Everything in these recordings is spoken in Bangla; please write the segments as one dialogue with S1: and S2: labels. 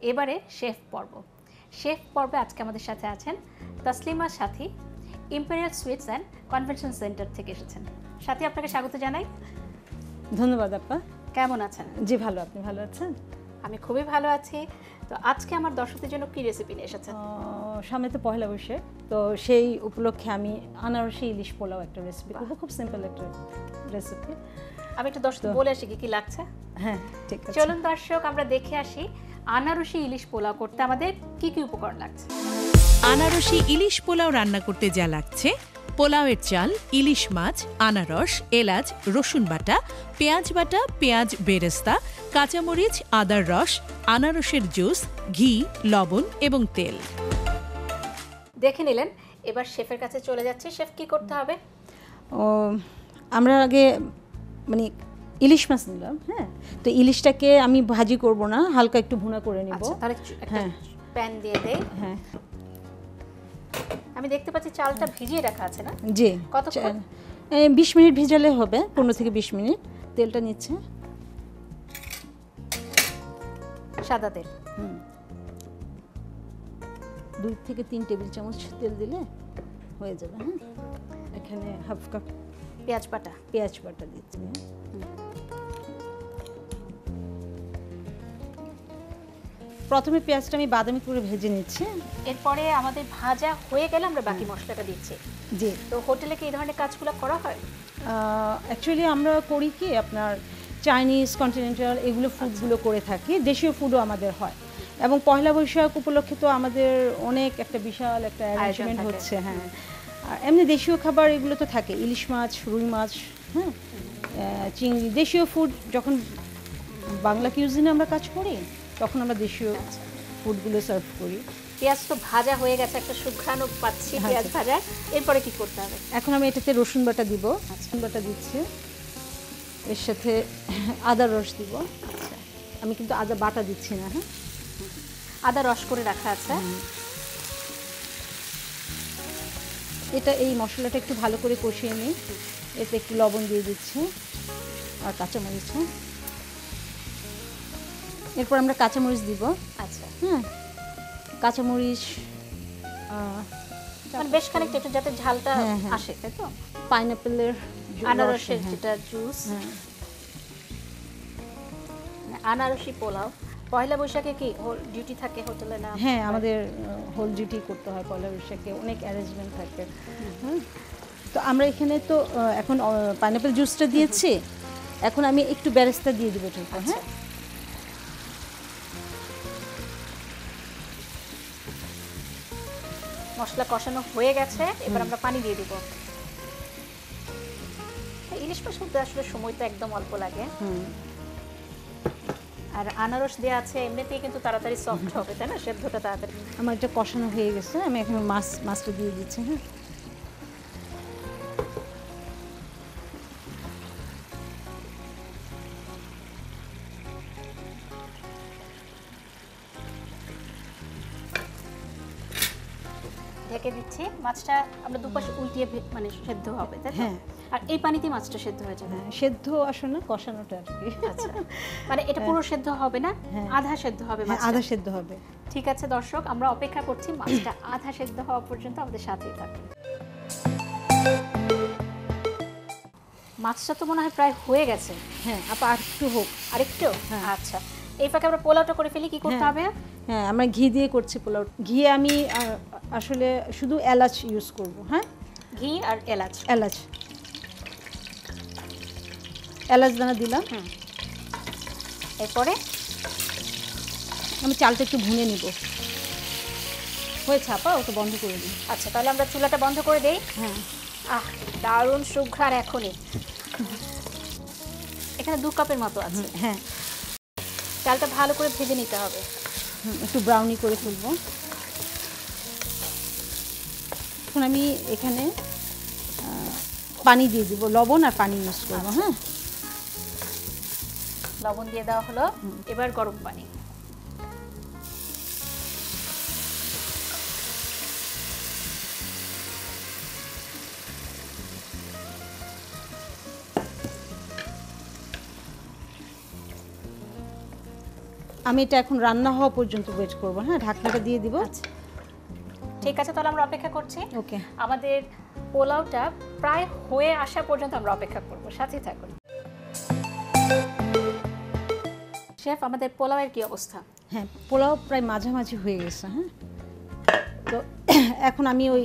S1: এবারে শেফ পর্ব। শেফ পর্বে আজকে আমাদের সাথে আছেন তাসলিমা সাথী, imperial sweets and convention centre থেকে এসেছেন। সাথী, আপনাকে স্বাগত জানাই।
S2: ধন্যবাদ আপা।
S1: কেমন আছেন?
S2: জি ভালো, আপনি ভালো আছেন?
S1: আমি খুবই ভালো আছি। তো আজকে আমার দর্শকদের জন্য কি রেসিপি নিয়ে এসেছেন?
S2: সামনে তো পয়লা বৈশাখ, তো সেই উপলক্ষে আমি আনারসি ইলিশ পোলাও একটা রেসিপি করবো, খুব সিম্পল একটা রেসিপি।
S1: আমি একটু দর্শক বলে আসি কি লাগছে।
S2: হ্যাঁ ঠিক আছে,
S1: চলুন দর্শক আমরা দেখে আসি আনারসি ইলিশ পোলাও করতে আমাদের কি কি উপকরণ লাগছে।
S3: আনারসি ইলিশ পোলাও রান্না করতে যা লাগছে: পোলাওয়ের চাল, ইলিশ মাছ, আনারস, এলাচ, রসুন বাটা, পেঁয়াজ বেরেস্তা, কাঁচামরিচ, আদার রস, আনারসের জুস, ঘি, লবণ এবং তেল।
S1: দেখে নিলেন, এবার শেফের কাছে চলে যাচ্ছে। শেফ, কি করতে হবে?
S2: আমরা আগে মানে ইলিশ মাছ নিলাম। হ্যাঁ, তো ইলিশটাকে আমি ভাজি করব না, হালকা একটু ভুনা করে নেব।
S1: তাহলে একটা প্যান দিয়ে দেই।
S2: হ্যাঁ,
S1: আমি দেখতে পাচ্ছি চালটা ভিজিয়ে রাখা আছে না?
S2: জি।
S1: কতক্ষণ?
S2: 20 মিনিট ভিজালে হবে, 15 থেকে 20 মিনিট। তেলটা নিচ্ছে
S1: সাদা তেল।
S2: 2 থেকে 3 টেবিল চামচ তেল দিলে হয়ে যাবে। হ্যাঁ, এখানে হাফ কাপ
S1: পেঁয়াজ বাটা
S2: দিচ্ছি। প্রথমে পেঁয়াজটা আমি বাদামি করে ভেজে নিচ্ছি।
S1: এরপরে আমাদের ভাজা হয়ে গেলে আমরা বাকি মশলাটা দিচ্ছি।
S2: জি।
S1: তো হোটেলে কি এই ধরনের কাজগুলো করা হয়?
S2: অ্যাকচুয়ালি আমরা করি কি, আপনার চাইনিজ, কন্টিনেন্টাল এগুলো ফুডগুলো করে থাকি। দেশীয় ফুডও আমাদের হয়, এবং পয়লা বৈশাখ উপলক্ষে তো আমাদের অনেক একটা বিশাল একটা অ্যারেঞ্জমেন্ট হচ্ছে। হ্যাঁ, আর এমনি দেশীয় খাবার এগুলো তো থাকে, ইলিশ মাছ, রুই মাছ, হ্যাঁ, চিংড়ি। দেশীয় ফুড যখন বাংলা কিউজিনে আমরা কাজ করি, তখন আমরা দেশীয় ফুডগুলো সার্ভ করি।
S1: পেঁয়াজ তো ভাজা হয়ে গেছে, একটা সুঘ্রাণও পাচ্ছি পেঁয়াজ ভাজা। এরপরে কি করতে হবে?
S2: এখন আমি এটাতে রসুন বাটা দিব। রসুন বাটা দিচ্ছি, এর সাথে আদার রস দিব।
S1: আচ্ছা,
S2: আমি কিন্তু আদা বাটা দিচ্ছি না। হ্যাঁ,
S1: আদা রস করে রাখা আছে।
S2: এটা এই মশলাটা একটু ভালো করে কষিয়ে নিই। এতে একটু লবণ দিয়ে দিচ্ছি আর কাঁচামরিচ। এরপর আমরা কাঁচামরিচ দিব।
S1: আচ্ছা,
S2: হ্যাঁ, কাঁচামরিচ
S1: মানে বেশ খানিকটা, একটু যাতে ঝালটা আসে, তাই তো?
S2: পাইনাপেলের,
S1: আনারসের যেটা জুস।
S2: হ্যাঁ,
S1: আনারসি পোলাও। পয়লা বৈশাখে কি ডিউটি থাকে হোটেলে না?
S2: হ্যাঁ, আমাদের হোল ডিউটি করতে হয় পয়লা বৈশাখে, অনেক অ্যারেঞ্জমেন্ট থাকে। তো আমরা এখানে তো এখন পাইনাপেল জুসটা দিয়েছি, এখন আমি একটু বেরেস্তা দিয়ে দিব। ঠিক আছে, হ্যাঁ।
S1: মশলা কষানো হয়ে গেছে, এবার আমরা পানি দিয়ে দিব। ইলিশ মাছ করতে আসলে সময় তো একদম অল্প লাগে। আর আনারস দেওয়া আছে, এমনিতেই কিন্তু তাড়াতাড়ি সফট হবে, তাই না? সেদ্ধটা তাড়াতাড়ি।
S2: আমার এটা কষানো হয়ে গেছে, আমি এখন মাছটা দিয়ে দিচ্ছি। হ্যাঁ,
S1: ঢেকে দিচ্ছি। মাছটা আমরা দুপাশে উল্টিয়ে মানে সেদ্ধ হবে, তাই তো?
S2: হ্যাঁ।
S1: আর এই পানিতে মাছটা সেদ্ধ হয়ে যাবে?
S2: হ্যাঁ, সেদ্ধ আসলে না, কষানোটা আর কি।
S1: আচ্ছা, মানে এটা পুরো সেদ্ধ হবে না, আধা সেদ্ধ হবে মাছটা?
S2: আধা সেদ্ধ হবে।
S1: ঠিক আছে দর্শক, আমরা অপেক্ষা করছি মাছটা আধা সেদ্ধ হওয়া পর্যন্ত। আমাদের সাথেই থাকুন। মাছটা তো মনে হয় প্রায় হয়ে গেছে।
S2: হ্যাঁ, আপা আরেকটু হোক।
S1: আরেকটু? আচ্ছা, এই ফাঁকে আমরা পোলাওটা করে ফেলি। কি করতে হবে?
S2: হ্যাঁ, আমরা ঘি দিয়ে করছি পোলাও। ঘি আমি আসলে শুধু এলাচ ইউজ করব। হ্যাঁ,
S1: ঘি আর এলাচ।
S2: এলাচ দানা দিলাম।
S1: এরপরে
S2: আমি চালটা একটু ভুনে নিব। হয়েছে আপা, ওটা বন্ধ করে দিই।
S1: আচ্ছা, তাহলে আমরা চুলাটা বন্ধ করে দেই।
S2: হ্যাঁ।
S1: দারুণ সুঘ্রাণ এখনই। এখানে 2 কাপের মতো আছে।
S2: হ্যাঁ,
S1: চালটা ভালো করে ভেজে নিতে হবে।
S2: একটু ব্রাউনি করে ফেলবো। এখন আমি এখানে পানি দিয়ে দিব, লবণ আর পানি ইউজ করবো। হ্যাঁ,
S1: লবণ দিয়ে দেওয়া হলো, এবার গরম পানি।
S2: আমি এটা এখন রান্না হওয়া পর্যন্ত ওয়েট করব। হ্যাঁ, ঢাকনাটা দিয়ে দিব।
S1: আচ্ছা, ঠিক আছে, তাহলে আমরা অপেক্ষা করছি।
S2: ওকে,
S1: আমাদের পোলাওটা প্রায় হয়ে আসা পর্যন্ত আমরা অপেক্ষা করব, সাথেই থাকুন। শেফ, আমাদের পোলাওয়ের কি অবস্থা?
S2: হ্যাঁ, পোলাও প্রায় মাঝামাঝি হয়ে গেছে। হ্যাঁ, তো এখন আমি ওই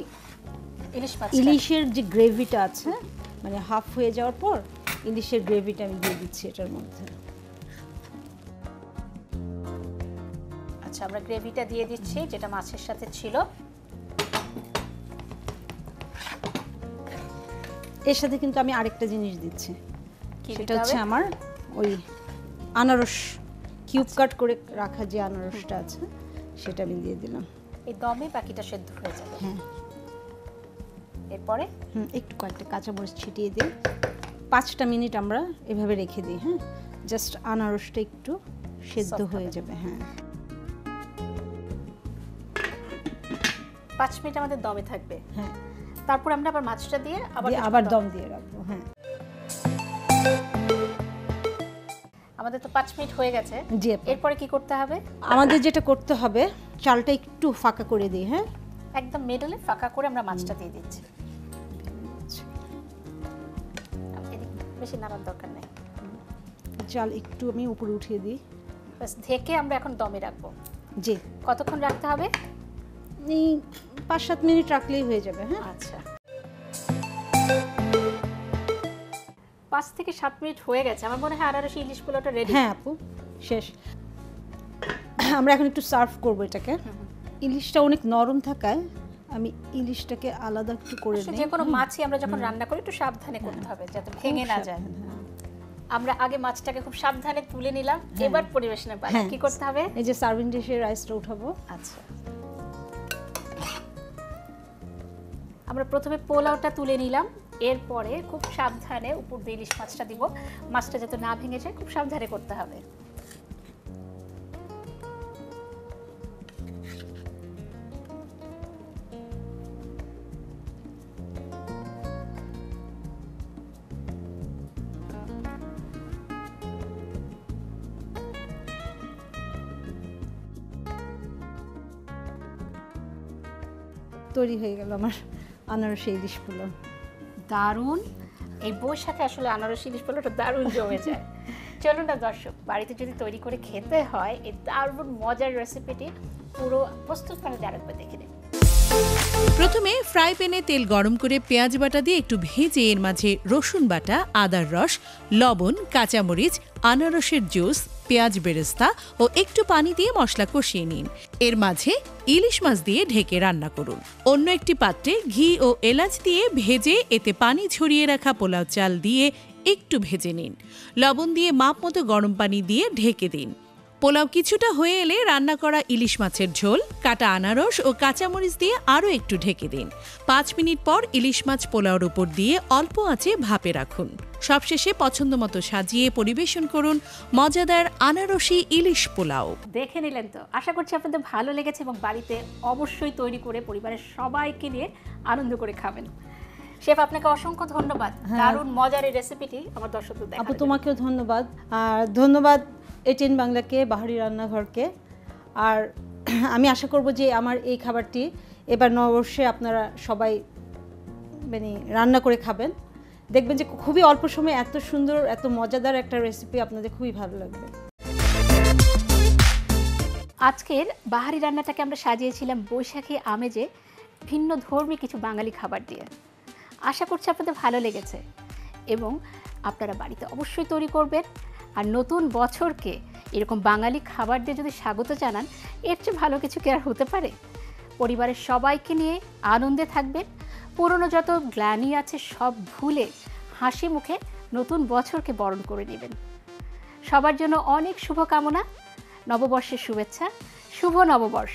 S2: ইলিশের যে গ্রেভিটা আছে, মানে হাফ হয়ে যাওয়ার পর ইলিশের গ্রেভিটা আমি দিয়ে দিচ্ছি এটার মধ্যে।
S1: আচ্ছা, আমরা গ্রেভিটা দিয়ে দিচ্ছি যেটা মাছের সাথে ছিল।
S2: এর সাথে কিন্তু আমি আরেকটা জিনিস দিচ্ছি,
S1: কি
S2: সেটা হচ্ছে আমার ওই আনারস কিউব কাট করে রাখা যে আনারসটা আছে সেটা আমি দিয়ে দিলাম।
S1: এই দমে বাকিটা সেদ্ধ হয়ে যাবে।
S2: হ্যাঁ,
S1: এরপরে
S2: একটু কয়েকটা কাঁচামরিচ ছিটিয়ে দিই। 5টা মিনিট আমরা এভাবে রেখে দিই। হ্যাঁ, জাস্ট আনারসটা একটু সেদ্ধ হয়ে যাবে। হ্যাঁ,
S1: 5 মিনিট আমাদের দমে থাকবে।
S2: হ্যাঁ,
S1: তারপর আমরা আবার মাছটা দিয়ে
S2: আবার দম দিয়ে রাখবো। হ্যাঁ,
S1: আমাদের তো 5 মিনিট হয়ে গেছে।
S2: জি,
S1: এরপরে কি করতে হবে?
S2: আমাদের যেটা করতে হবে, চালটা একটু ফাঁকা করে দিই। হ্যাঁ,
S1: একদম মিডলে ফাঁকা করে আমরা মাছটা দিয়ে দিচ্ছি। বেশি নাড়ার দরকার নেই,
S2: চাল একটু আমি উপরে উঠিয়ে দিই।
S1: বাস ঢেকে আমরা এখন দমে রাখবো।
S2: জি,
S1: কতক্ষণ রাখতে হবে?
S2: এই 5-7 মিনিট রাখলেই হয়ে যাবে। হ্যাঁ,
S1: আচ্ছা, 5 থেকে 7 মিনিট হয়ে গেছে। আমার মনে হয় আনারসি ইলিশ পোলাওটা রেডি।
S2: হ্যাঁ আপু, শেষ। আমরা এখন একটু সার্ভ করব এটাকে। ইলিশটা অনেক নরম থাকায় আমি ইলিশটাকে আলাদা একটু করে নিই।
S1: যে কোনো মাছই আমরা যখন রান্না করি একটু সাবধানে করতে হবে যাতে ভেঙে না যায়। আমরা আগে মাছটাকে খুব সাবধানে তুলে নিলাম। এবার পরিবেশনের পালা। কি করতে হবে?
S2: এই যে সার্ভিং ডিশে রাইসটা উঠাবো।
S1: আচ্ছা, আমরা প্রথমে পোলাওটা তুলে নিলাম, এরপরে খুব সাবধানে উপর দিয়ে ইলিশ মাছটা দিব। মাছটা যাতে না ভেঙে যায় খুব সাবধানে করতে হবে।
S2: তৈরি হয়ে গেল আমার আনারসি ইলিশ পোলাও।
S1: দারুণ! এই বইয়ের সাথে আসলে আনারসি ইলিশ পোলাওটা দারুণ জমে যায়। চলুন না দর্শক, বাড়িতে যদি তৈরি করে খেতে হয় এই দারুণ মজার রেসিপিটি পুরো প্রস্তুত করে আরেকবার দেখে নিন।
S3: প্রথমে ফ্রাই প্যানে তেল গরম করে পেঁয়াজ বাটা দিয়ে একটু ভেজে এর মাঝে রসুন বাটা, আদার রস, লবণ, কাঁচামরিচ, আনারসের জুস, পেঁয়াজ বেরেস্তা ও একটু পানি দিয়ে মশলা কষিয়ে নিন। এর মাঝে ইলিশ মাছ দিয়ে ঢেকে রান্না করুন। অন্য একটি পাত্রে ঘি ও এলাচ দিয়ে ভেজে এতে পানি ছড়িয়ে রাখা পোলাও চাল দিয়ে একটু ভেজে নিন। লবণ দিয়ে মাপ মতো গরম পানি দিয়ে ঢেকে দিন। পোলাও কিছুটা হয়ে এলে রান্না করা ইলিশ মাছের ঝোল, কাটা আনারস ও কাঁচামরিচ দিয়ে আরও একটু ঢেকে দিন। 5 মিনিট পর ইলিশ মাছ পোলাওর উপর দিয়ে অল্প আঁচে ভাপে রাখুন। সবশেষে পছন্দমতো সাজিয়ে পরিবেশন করুন মজাদার আনারসি ইলিশ পোলাও।
S1: দেখে নিলেন তো, আশা করছি আপনাদের ভালো লেগেছে এবং বাড়িতে অবশ্যই তৈরি করে পরিবারের সবাইকে নিয়ে আনন্দ করে খাবেন। শেফ, আপনাকে অসংখ্য ধন্যবাদ। দারুণ মজার এই রেসিপিটি আমার দর্শকদের দেখানোর
S2: আপু
S1: জন্য।
S2: তোমাকেও ধন্যবাদ। আর ধন্যবাদ এটিএন বাংলাকে, বাহারি রান্নাঘরকে। আর আমি আশা করব যে আমার এই খাবারটি এবার নববর্ষে আপনারা সবাই মানে রান্না করে খাবেন। দেখবেন যে খুবই অল্প সময়ে এত সুন্দর, এত মজাদার একটা রেসিপি আপনাদের খুবই ভালো লাগবে।
S1: আজকের বাহারি রান্নাটাকে আমরা সাজিয়েছিলাম বৈশাখী আমেজে ভিন্ন ধর্মী কিছু বাঙালি খাবার দিয়ে। আশা করছি আপনাদের ভালো লেগেছে এবং আপনারা বাড়িতে অবশ্যই তৈরি করবেন। আর নতুন বছরকে এরকম বাঙালি খাবার দিয়ে যদি স্বাগত জানান, এর চেয়ে ভালো কিছু কি আর হতে পারে? পরিবারের সবাইকে নিয়ে আনন্দে থাকবেন। পুরনো যত গ্লানি আছে সব ভুলে হাসি মুখে নতুন বছরকে বরণ করে নেবেন। সবার জন্য অনেক শুভকামনা। নববর্ষের শুভেচ্ছা। শুভ নববর্ষ।